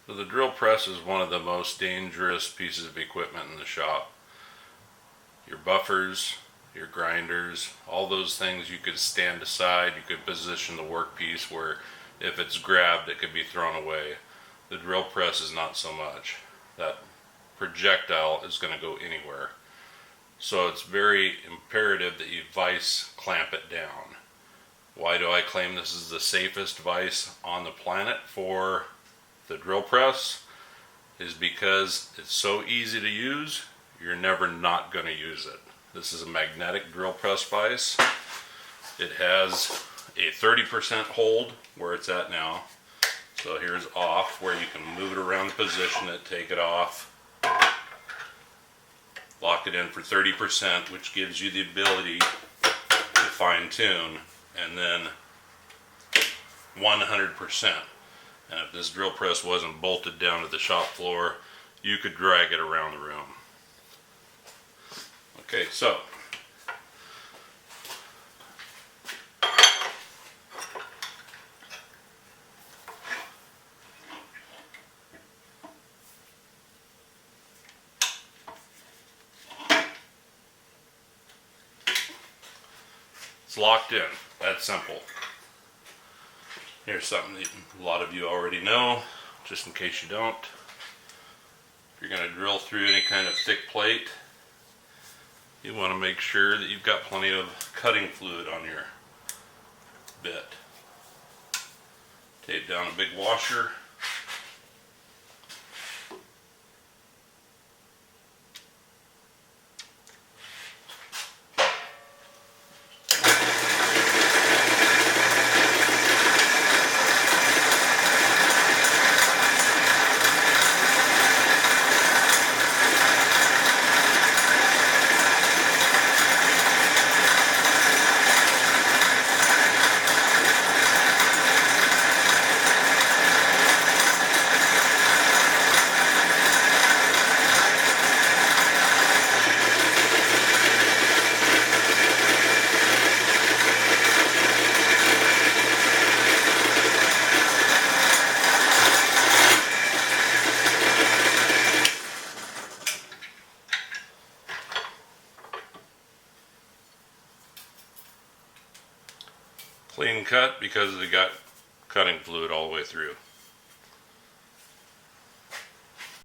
So the drill press is one of the most dangerous pieces of equipment in the shop. Your buffers, your grinders, all those things you could stand aside, you could position the workpiece where if it's grabbed it could be thrown away. The drill press is not so much. That projectile is going to go anywhere. So it's very imperative that you vise clamp it down. Why do I claim this is the safest vise on the planet for the drill press? Is because it's so easy to use, you're never not going to use it. This is a magnetic drill press vise. It has a 30% hold where it's at now. So here's off, where you can move it around, position it, take it off, lock it in for 30%, which gives you the ability to fine tune, and then 100%. And if this drill press wasn't bolted down to the shop floor, you could drag it around the room. Okay, so it's locked in. That's simple. Here's something that a lot of you already know, just in case you don't. If you're going to drill through any kind of thick plate, you want to make sure that you've got plenty of cutting fluid on your bit. Tape down a big washer. Clean cut because they got cutting fluid all the way through.